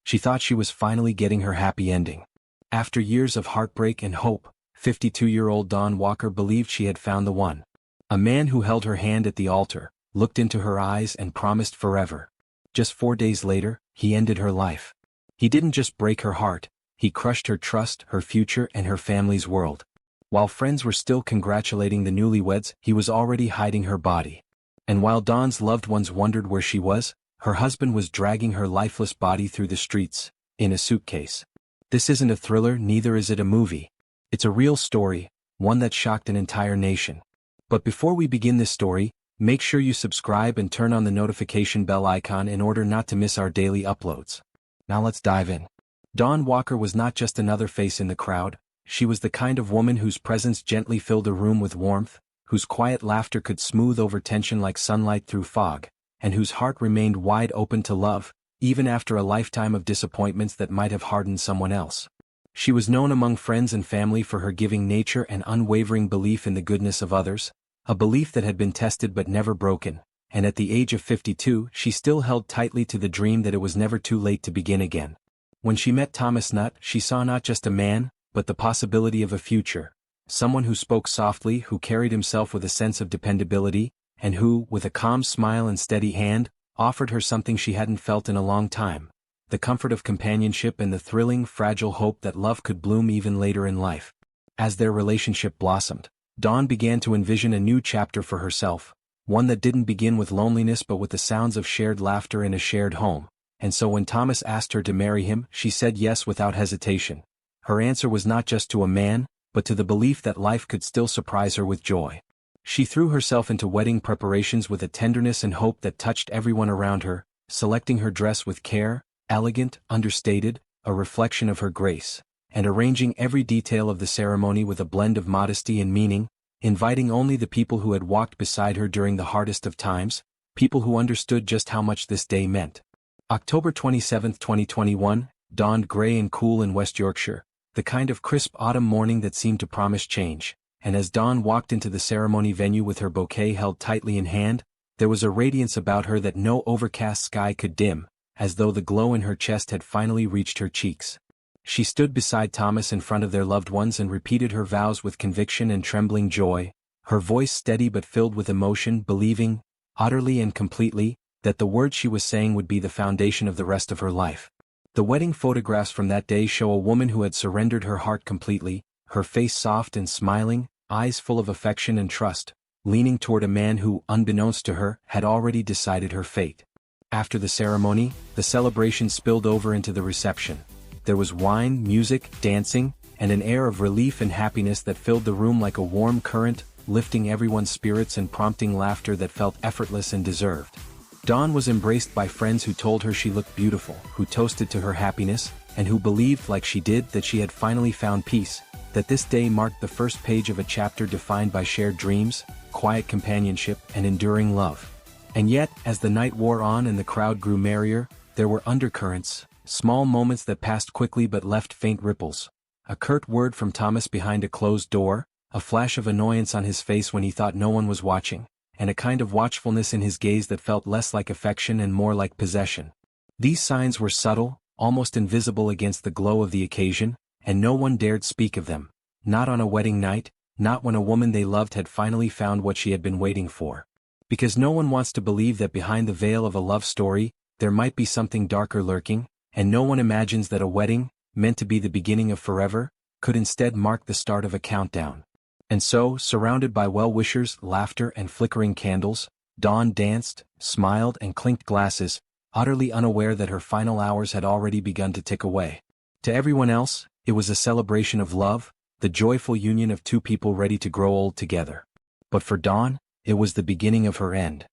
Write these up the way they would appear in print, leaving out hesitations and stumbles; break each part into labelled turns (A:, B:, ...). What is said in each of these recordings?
A: She thought she was finally getting her happy ending. After years of heartbreak and hope, 52-year-old Dawn Walker believed she had found the one. A man who held her hand at the altar, looked into her eyes and promised forever. Just 4 days later, he ended her life. He didn't just break her heart, he crushed her trust, her future, and her family's world. While friends were still congratulating the newlyweds, he was already hiding her body. And while Dawn's loved ones wondered where she was, her husband was dragging her lifeless body through the streets, in a suitcase. This isn't a thriller, neither is it a movie. It's a real story, one that shocked an entire nation. But before we begin this story, make sure you subscribe and turn on the notification bell icon in order not to miss our daily uploads. Now let's dive in. Dawn Walker was not just another face in the crowd, she was the kind of woman whose presence gently filled a room with warmth, whose quiet laughter could smooth over tension like sunlight through fog, and whose heart remained wide open to love, even after a lifetime of disappointments that might have hardened someone else. She was known among friends and family for her giving nature and unwavering belief in the goodness of others, a belief that had been tested but never broken, and at the age of 52 she still held tightly to the dream that it was never too late to begin again. When she met Thomas Nutt, she saw not just a man, but the possibility of a future, someone who spoke softly, who carried himself with a sense of dependability, and who, with a calm smile and steady hand, offered her something she hadn't felt in a long time, the comfort of companionship and the thrilling, fragile hope that love could bloom even later in life. As their relationship blossomed, Dawn began to envision a new chapter for herself, one that didn't begin with loneliness but with the sounds of shared laughter in a shared home. And so when Thomas asked her to marry him, she said yes without hesitation. Her answer was not just to a man, but to the belief that life could still surprise her with joy. She threw herself into wedding preparations with a tenderness and hope that touched everyone around her, selecting her dress with care, elegant, understated, a reflection of her grace, and arranging every detail of the ceremony with a blend of modesty and meaning, inviting only the people who had walked beside her during the hardest of times, people who understood just how much this day meant. October 27, 2021, dawned gray and cool in West Yorkshire, the kind of crisp autumn morning that seemed to promise change, and as Dawn walked into the ceremony venue with her bouquet held tightly in hand, there was a radiance about her that no overcast sky could dim, as though the glow in her chest had finally reached her cheeks. She stood beside Thomas in front of their loved ones and repeated her vows with conviction and trembling joy, her voice steady but filled with emotion, believing, utterly and completely, that the words she was saying would be the foundation of the rest of her life. The wedding photographs from that day show a woman who had surrendered her heart completely, her face soft and smiling, eyes full of affection and trust, leaning toward a man who, unbeknownst to her, had already decided her fate. After the ceremony, the celebration spilled over into the reception. There was wine, music, dancing, and an air of relief and happiness that filled the room like a warm current, lifting everyone's spirits and prompting laughter that felt effortless and deserved. Dawn was embraced by friends who told her she looked beautiful, who toasted to her happiness, and who believed, like she did, that she had finally found peace, that this day marked the first page of a chapter defined by shared dreams, quiet companionship, and enduring love. And yet, as the night wore on and the crowd grew merrier, there were undercurrents, small moments that passed quickly but left faint ripples. A curt word from Thomas behind a closed door, a flash of annoyance on his face when he thought no one was watching, and a kind of watchfulness in his gaze that felt less like affection and more like possession. These signs were subtle, almost invisible against the glow of the occasion, and no one dared speak of them, not on a wedding night, not when a woman they loved had finally found what she had been waiting for. Because no one wants to believe that behind the veil of a love story, there might be something darker lurking, and no one imagines that a wedding, meant to be the beginning of forever, could instead mark the start of a countdown. And so, surrounded by well-wishers, laughter, and flickering candles, Dawn danced, smiled, and clinked glasses, utterly unaware that her final hours had already begun to tick away. To everyone else, it was a celebration of love, the joyful union of two people ready to grow old together. But for Dawn, it was the beginning of her end.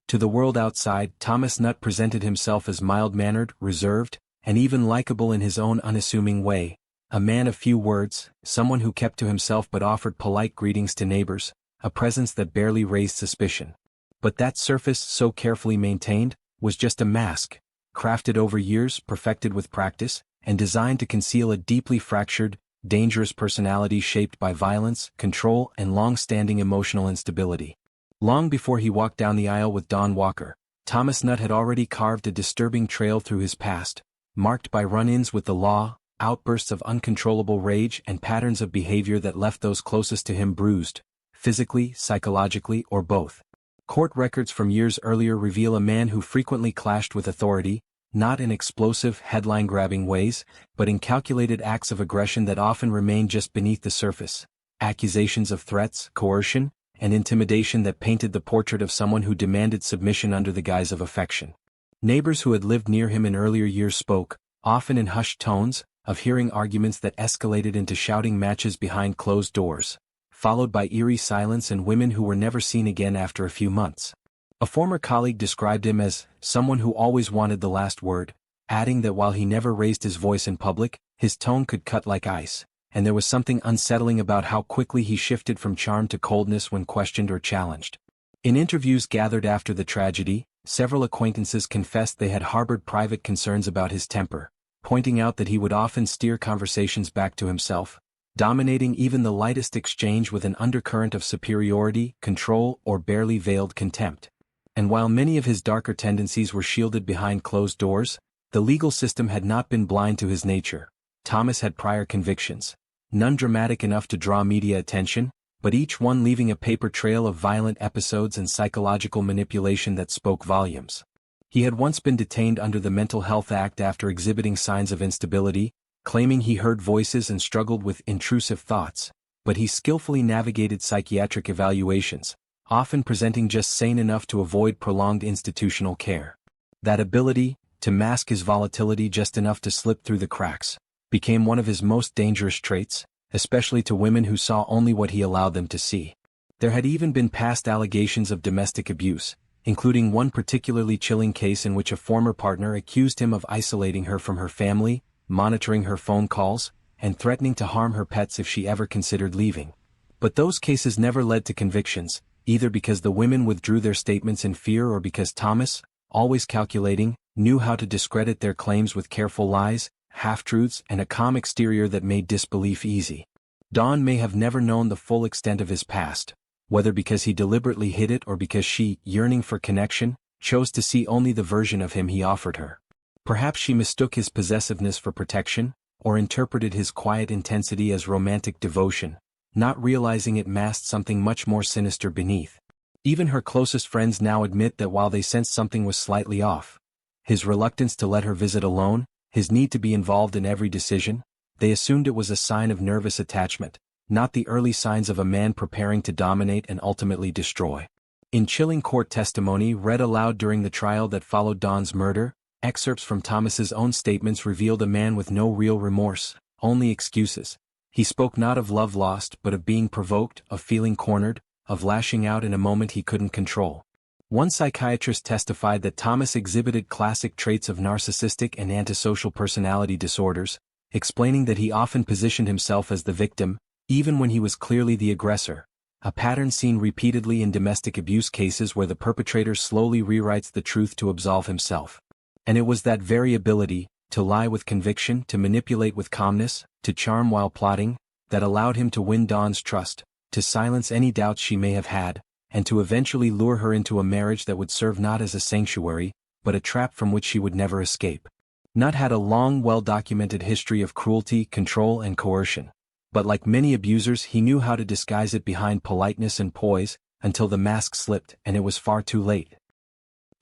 A: To the world outside, Thomas Nutt presented himself as mild-mannered, reserved, and even likable in his own unassuming way, a man of few words, someone who kept to himself but offered polite greetings to neighbors, a presence that barely raised suspicion. But that surface, so carefully maintained, was just a mask, crafted over years, perfected with practice, and designed to conceal a deeply fractured, dangerous personality shaped by violence, control, and long-standing emotional instability. Long before he walked down the aisle with Dawn Walker, Thomas Nutt had already carved a disturbing trail through his past, marked by run-ins with the law, outbursts of uncontrollable rage and patterns of behavior that left those closest to him bruised, physically, psychologically, or both. Court records from years earlier reveal a man who frequently clashed with authority, not in explosive, headline-grabbing ways, but in calculated acts of aggression that often remained just beneath the surface. Accusations of threats, coercion, and intimidation that painted the portrait of someone who demanded submission under the guise of affection. Neighbors who had lived near him in earlier years spoke, often in hushed tones, of hearing arguments that escalated into shouting matches behind closed doors, followed by eerie silence and women who were never seen again after a few months. A former colleague described him as someone who always wanted the last word, adding that while he never raised his voice in public, his tone could cut like ice, and there was something unsettling about how quickly he shifted from charm to coldness when questioned or challenged. In interviews gathered after the tragedy, several acquaintances confessed they had harbored private concerns about his temper, pointing out that he would often steer conversations back to himself, dominating even the lightest exchange with an undercurrent of superiority, control, or barely veiled contempt. And while many of his darker tendencies were shielded behind closed doors, the legal system had not been blind to his nature. Thomas had prior convictions, none dramatic enough to draw media attention, but each one leaving a paper trail of violent episodes and psychological manipulation that spoke volumes. He had once been detained under the Mental Health Act after exhibiting signs of instability, claiming he heard voices and struggled with intrusive thoughts, but he skillfully navigated psychiatric evaluations, often presenting just sane enough to avoid prolonged institutional care. That ability, to mask his volatility just enough to slip through the cracks, became one of his most dangerous traits, especially to women who saw only what he allowed them to see. There had even been past allegations of domestic abuse, including one particularly chilling case in which a former partner accused him of isolating her from her family, monitoring her phone calls, and threatening to harm her pets if she ever considered leaving. But those cases never led to convictions, either because the women withdrew their statements in fear or because Thomas, always calculating, knew how to discredit their claims with careful lies, half-truths, and a calm exterior that made disbelief easy. Dawn may have never known the full extent of his past, whether because he deliberately hid it or because she, yearning for connection, chose to see only the version of him he offered her. Perhaps she mistook his possessiveness for protection, or interpreted his quiet intensity as romantic devotion, not realizing it masked something much more sinister beneath. Even her closest friends now admit that while they sensed something was slightly off, his reluctance to let her visit alone, his need to be involved in every decision, they assumed it was a sign of nervous attachment, not the early signs of a man preparing to dominate and ultimately destroy. In chilling court testimony read aloud during the trial that followed Dawn's murder, excerpts from Thomas's own statements revealed a man with no real remorse, only excuses. He spoke not of love lost but of being provoked, of feeling cornered, of lashing out in a moment he couldn't control. One psychiatrist testified that Thomas exhibited classic traits of narcissistic and antisocial personality disorders, explaining that he often positioned himself as the victim, even when he was clearly the aggressor, a pattern seen repeatedly in domestic abuse cases where the perpetrator slowly rewrites the truth to absolve himself. And it was that very ability, to lie with conviction, to manipulate with calmness, to charm while plotting, that allowed him to win Dawn's trust, to silence any doubts she may have had, and to eventually lure her into a marriage that would serve not as a sanctuary, but a trap from which she would never escape. Nutt had a long, well-documented history of cruelty, control, and coercion, but like many abusers he knew how to disguise it behind politeness and poise, until the mask slipped and it was far too late.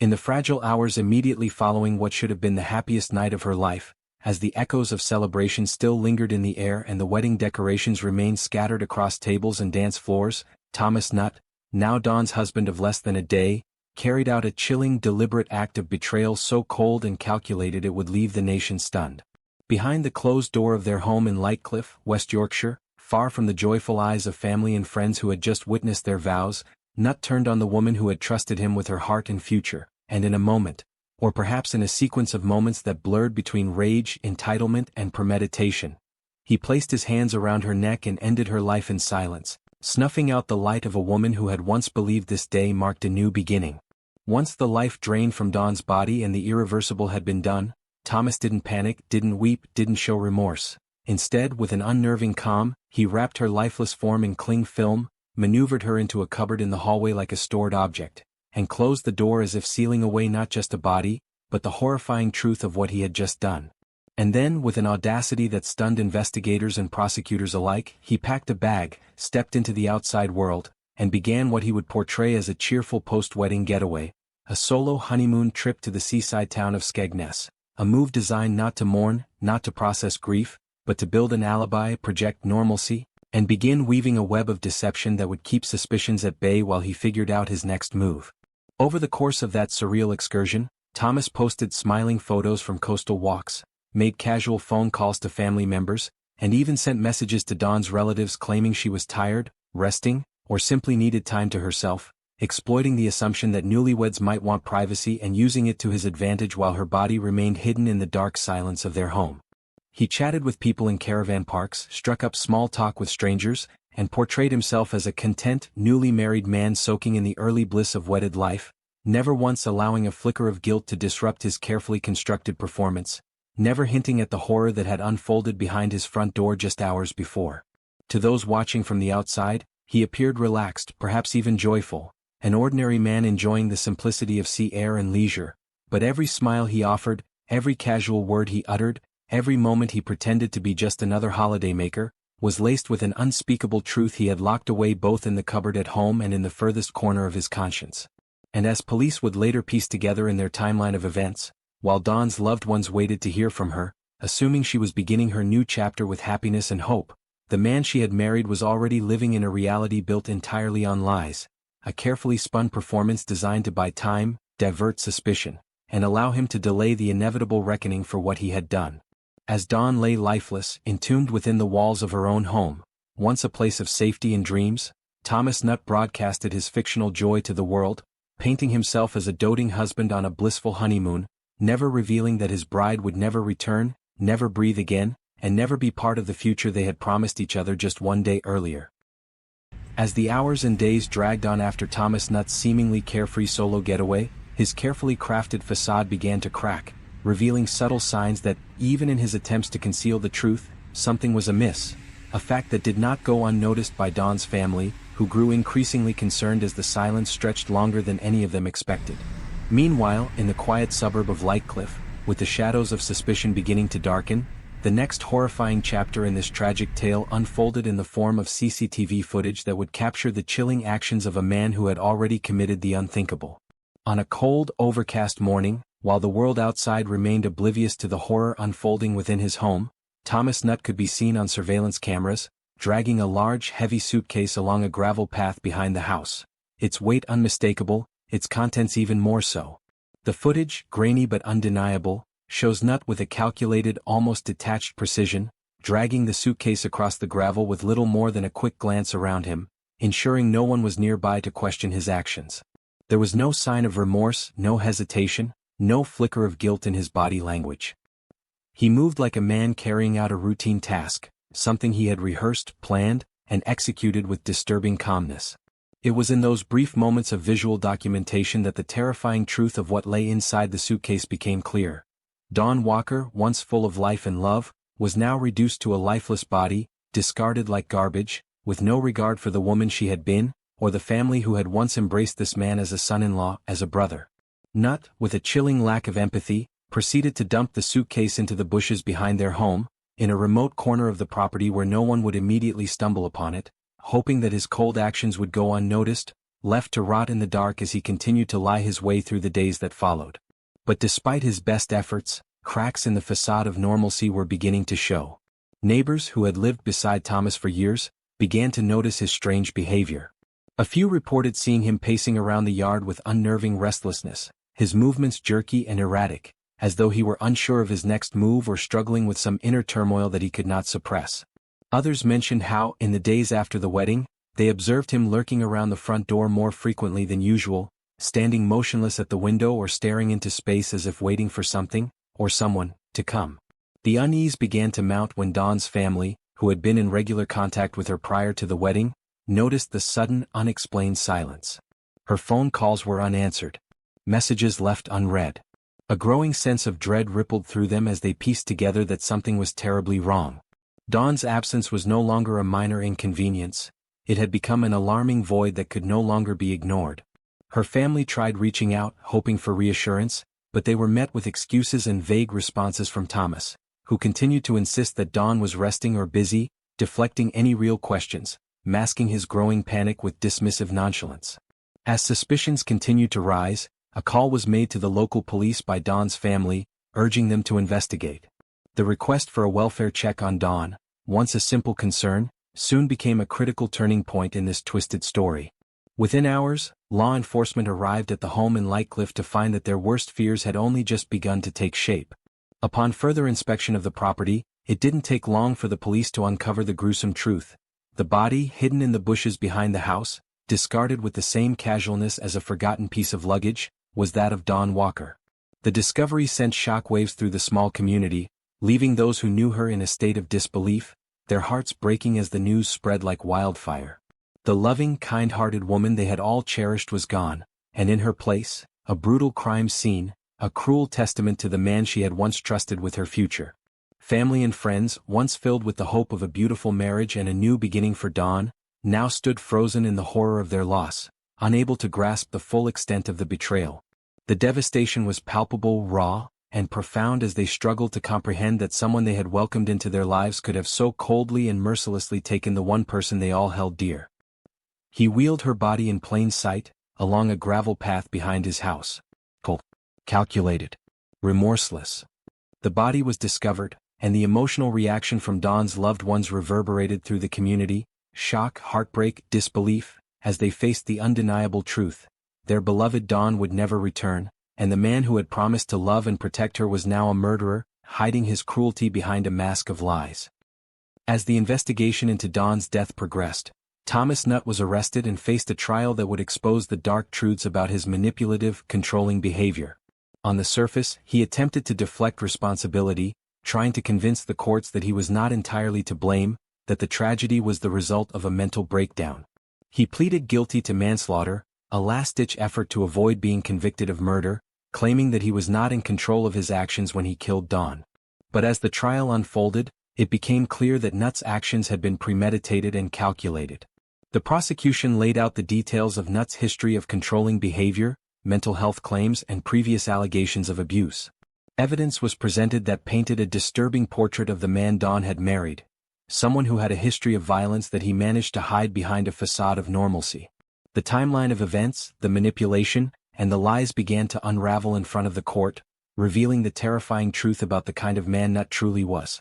A: In the fragile hours immediately following what should have been the happiest night of her life, as the echoes of celebration still lingered in the air and the wedding decorations remained scattered across tables and dance floors, Thomas Nutt, now Dawn's husband of less than a day, carried out a chilling, deliberate act of betrayal so cold and calculated it would leave the nation stunned. Behind the closed door of their home in Lightcliffe, West Yorkshire, far from the joyful eyes of family and friends who had just witnessed their vows, Nutt turned on the woman who had trusted him with her heart and future, and in a moment, or perhaps in a sequence of moments that blurred between rage, entitlement, and premeditation, he placed his hands around her neck and ended her life in silence, snuffing out the light of a woman who had once believed this day marked a new beginning. Once the life drained from Dawn's body and the irreversible had been done, Thomas didn't panic, didn't weep, didn't show remorse. Instead, with an unnerving calm, he wrapped her lifeless form in cling film, maneuvered her into a cupboard in the hallway like a stored object, and closed the door as if sealing away not just a body, but the horrifying truth of what he had just done. And then, with an audacity that stunned investigators and prosecutors alike, he packed a bag, stepped into the outside world, and began what he would portray as a cheerful post-wedding getaway, a solo honeymoon trip to the seaside town of Skegness, a move designed not to mourn, not to process grief, but to build an alibi, project normalcy, and begin weaving a web of deception that would keep suspicions at bay while he figured out his next move. Over the course of that surreal excursion, Thomas posted smiling photos from coastal walks, made casual phone calls to family members, and even sent messages to Dawn's relatives claiming she was tired, resting, or simply needed time to herself, exploiting the assumption that newlyweds might want privacy and using it to his advantage while her body remained hidden in the dark silence of their home. He chatted with people in caravan parks, struck up small talk with strangers, and portrayed himself as a content, newly married man soaking in the early bliss of wedded life, never once allowing a flicker of guilt to disrupt his carefully constructed performance, never hinting at the horror that had unfolded behind his front door just hours before. To those watching from the outside, he appeared relaxed, perhaps even joyful, an ordinary man enjoying the simplicity of sea air and leisure, but every smile he offered, every casual word he uttered, every moment he pretended to be just another holidaymaker, was laced with an unspeakable truth he had locked away both in the cupboard at home and in the furthest corner of his conscience. And as police would later piece together in their timeline of events, while Dawn's loved ones waited to hear from her, assuming she was beginning her new chapter with happiness and hope, the man she had married was already living in a reality built entirely on lies, a carefully spun performance designed to buy time, divert suspicion, and allow him to delay the inevitable reckoning for what he had done. As Dawn lay lifeless, entombed within the walls of her own home, once a place of safety and dreams, Thomas Nutt broadcasted his fictional joy to the world, painting himself as a doting husband on a blissful honeymoon, never revealing that his bride would never return, never breathe again, and never be part of the future they had promised each other just one day earlier. As the hours and days dragged on after Thomas Nutt's seemingly carefree solo getaway, his carefully crafted facade began to crack, revealing subtle signs that, even in his attempts to conceal the truth, something was amiss, a fact that did not go unnoticed by Dawn's family, who grew increasingly concerned as the silence stretched longer than any of them expected. Meanwhile, in the quiet suburb of Lightcliff, with the shadows of suspicion beginning to darken, the next horrifying chapter in this tragic tale unfolded in the form of CCTV footage that would capture the chilling actions of a man who had already committed the unthinkable. On a cold, overcast morning, while the world outside remained oblivious to the horror unfolding within his home, Thomas Nutt could be seen on surveillance cameras, dragging a large, heavy suitcase along a gravel path behind the house, its weight unmistakable, its contents even more so. The footage, grainy but undeniable, shows Nutt with a calculated, almost detached precision, dragging the suitcase across the gravel with little more than a quick glance around him, ensuring no one was nearby to question his actions. There was no sign of remorse, no hesitation, no flicker of guilt in his body language. He moved like a man carrying out a routine task, something he had rehearsed, planned, and executed with disturbing calmness. It was in those brief moments of visual documentation that the terrifying truth of what lay inside the suitcase became clear. Dawn Walker, once full of life and love, was now reduced to a lifeless body, discarded like garbage, with no regard for the woman she had been, or the family who had once embraced this man as a son-in-law, as a brother. Nutt, with a chilling lack of empathy, proceeded to dump the suitcase into the bushes behind their home, in a remote corner of the property where no one would immediately stumble upon it, hoping that his cold actions would go unnoticed, left to rot in the dark as he continued to lie his way through the days that followed. But despite his best efforts, cracks in the facade of normalcy were beginning to show. Neighbors who had lived beside Thomas for years began to notice his strange behavior. A few reported seeing him pacing around the yard with unnerving restlessness, his movements jerky and erratic, as though he were unsure of his next move or struggling with some inner turmoil that he could not suppress. Others mentioned how, in the days after the wedding, they observed him lurking around the front door more frequently than usual, standing motionless at the window or staring into space as if waiting for something, or someone, to come. The unease began to mount when Dawn's family, who had been in regular contact with her prior to the wedding, noticed the sudden, unexplained silence. Her phone calls were unanswered. Messages left unread. A growing sense of dread rippled through them as they pieced together that something was terribly wrong. Dawn's absence was no longer a minor inconvenience. It had become an alarming void that could no longer be ignored. Her family tried reaching out, hoping for reassurance, but they were met with excuses and vague responses from Thomas, who continued to insist that Don was resting or busy, deflecting any real questions, masking his growing panic with dismissive nonchalance. As suspicions continued to rise, a call was made to the local police by Don's family, urging them to investigate. The request for a welfare check on Don, once a simple concern, soon became a critical turning point in this twisted story. Within hours, law enforcement arrived at the home in Lightcliff to find that their worst fears had only just begun to take shape. Upon further inspection of the property, it didn't take long for the police to uncover the gruesome truth. The body, hidden in the bushes behind the house, discarded with the same casualness as a forgotten piece of luggage, was that of Dawn Walker. The discovery sent shockwaves through the small community, leaving those who knew her in a state of disbelief, their hearts breaking as the news spread like wildfire. The loving, kind-hearted woman they had all cherished was gone, and in her place, a brutal crime scene, a cruel testament to the man she had once trusted with her future. Family and friends, once filled with the hope of a beautiful marriage and a new beginning for Dawn, now stood frozen in the horror of their loss, unable to grasp the full extent of the betrayal. The devastation was palpable, raw, and profound as they struggled to comprehend that someone they had welcomed into their lives could have so coldly and mercilessly taken the one person they all held dear. He wheeled her body in plain sight, along a gravel path behind his house. Cold, calculated, remorseless. The body was discovered, and the emotional reaction from Dawn's loved ones reverberated through the community, shock, heartbreak, disbelief, as they faced the undeniable truth. Their beloved Dawn would never return, and the man who had promised to love and protect her was now a murderer, hiding his cruelty behind a mask of lies. As the investigation into Dawn's death progressed, Thomas Nutt was arrested and faced a trial that would expose the dark truths about his manipulative, controlling behavior. On the surface, he attempted to deflect responsibility, trying to convince the courts that he was not entirely to blame, that the tragedy was the result of a mental breakdown. He pleaded guilty to manslaughter, a last-ditch effort to avoid being convicted of murder, claiming that he was not in control of his actions when he killed Dawn. But as the trial unfolded, it became clear that Nutt's actions had been premeditated and calculated. The prosecution laid out the details of Nutt's history of controlling behavior, mental health claims, and previous allegations of abuse. Evidence was presented that painted a disturbing portrait of the man Dawn had married, someone who had a history of violence that he managed to hide behind a facade of normalcy. The timeline of events, the manipulation, and the lies began to unravel in front of the court, revealing the terrifying truth about the kind of man Nutt truly was.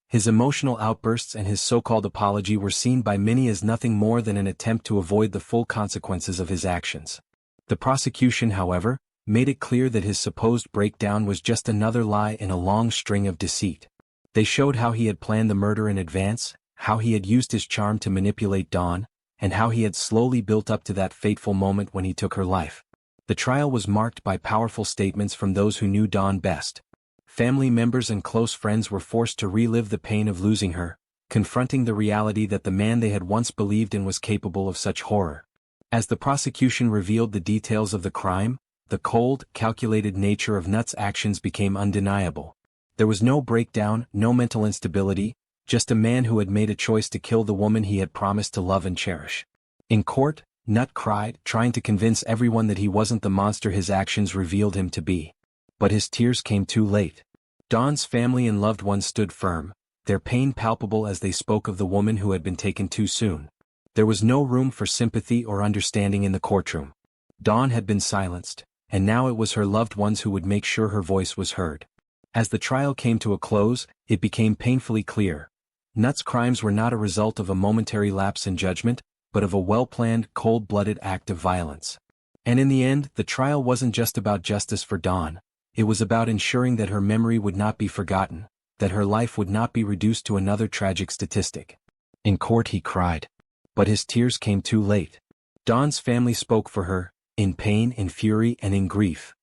A: His emotional outbursts and his so-called apology were seen by many as nothing more than an attempt to avoid the full consequences of his actions. The prosecution, however, made it clear that his supposed breakdown was just another lie in a long string of deceit. They showed how he had planned the murder in advance, how he had used his charm to manipulate Dawn, and how he had slowly built up to that fateful moment when he took her life. The trial was marked by powerful statements from those who knew Dawn best. Family members and close friends were forced to relive the pain of losing her, confronting the reality that the man they had once believed in was capable of such horror. As the prosecution revealed the details of the crime, the cold, calculated nature of Nutt's actions became undeniable. There was no breakdown, no mental instability, just a man who had made a choice to kill the woman he had promised to love and cherish. In court, Nutt cried, trying to convince everyone that he wasn't the monster his actions revealed him to be. But his tears came too late. Dawn's family and loved ones stood firm, their pain palpable as they spoke of the woman who had been taken too soon. There was no room for sympathy or understanding in the courtroom. Dawn had been silenced, and now it was her loved ones who would make sure her voice was heard. As the trial came to a close, it became painfully clear. Nutt's crimes were not a result of a momentary lapse in judgment, but of a well-planned, cold-blooded act of violence. And in the end, the trial wasn't just about justice for Dawn. It was about ensuring that her memory would not be forgotten, that her life would not be reduced to another tragic statistic. In court he cried. But his tears came too late. Dawn's family spoke for her, in pain, in fury, and in grief.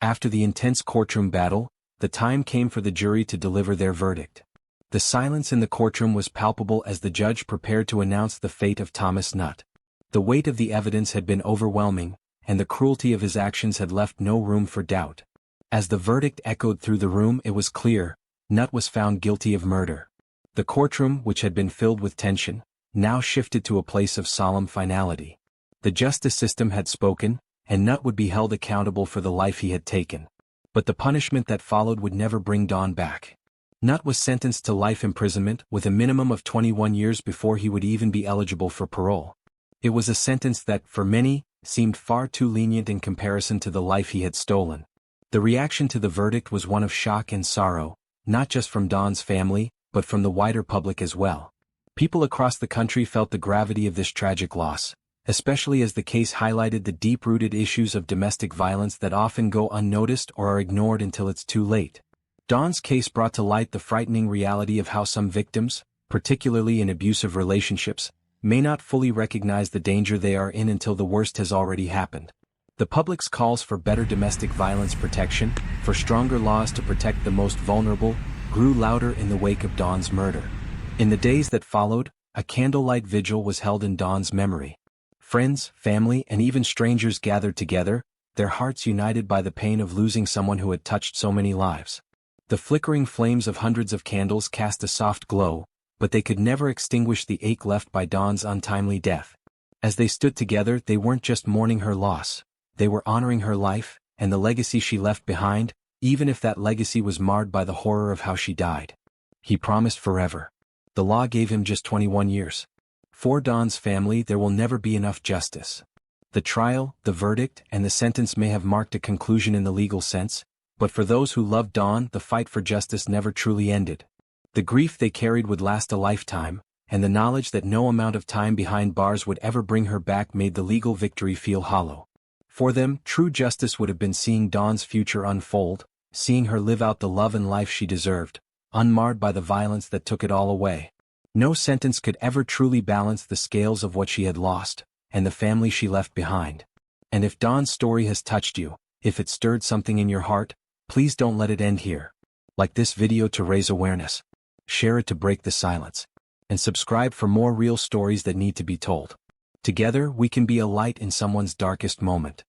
A: After the intense courtroom battle, the time came for the jury to deliver their verdict. The silence in the courtroom was palpable as the judge prepared to announce the fate of Thomas Nutt. The weight of the evidence had been overwhelming, and the cruelty of his actions had left no room for doubt. As the verdict echoed through the room, it was clear, Nutt was found guilty of murder. The courtroom, which had been filled with tension, now shifted to a place of solemn finality. The justice system had spoken, and Nutt would be held accountable for the life he had taken. But the punishment that followed would never bring Dawn back. Nutt was sentenced to life imprisonment with a minimum of 21 years before he would even be eligible for parole. It was a sentence that, for many, seemed far too lenient in comparison to the life he had stolen. The reaction to the verdict was one of shock and sorrow, not just from Don's family, but from the wider public as well. People across the country felt the gravity of this tragic loss, especially as the case highlighted the deep-rooted issues of domestic violence that often go unnoticed or are ignored until it's too late. Don's case brought to light the frightening reality of how some victims, particularly in abusive relationships, may not fully recognize the danger they are in until the worst has already happened. The public's calls for better domestic violence protection, for stronger laws to protect the most vulnerable, grew louder in the wake of Don's murder. In the days that followed, a candlelight vigil was held in Don's memory. Friends, family, and even strangers gathered together, their hearts united by the pain of losing someone who had touched so many lives. The flickering flames of hundreds of candles cast a soft glow, but they could never extinguish the ache left by Don's untimely death. As they stood together, they weren't just mourning her loss, they were honoring her life, and the legacy she left behind, even if that legacy was marred by the horror of how she died. He promised forever. The law gave him just 21 years. For Don's family, there will never be enough justice. The trial, the verdict, and the sentence may have marked a conclusion in the legal sense, but for those who loved Don, the fight for justice never truly ended. The grief they carried would last a lifetime, and the knowledge that no amount of time behind bars would ever bring her back made the legal victory feel hollow. For them, true justice would have been seeing Don's future unfold, seeing her live out the love and life she deserved, unmarred by the violence that took it all away. No sentence could ever truly balance the scales of what she had lost, and the family she left behind. And if Don's story has touched you, if it stirred something in your heart, please don't let it end here. Like this video to raise awareness. Share it to break the silence. And subscribe for more real stories that need to be told. Together, we can be a light in someone's darkest moment.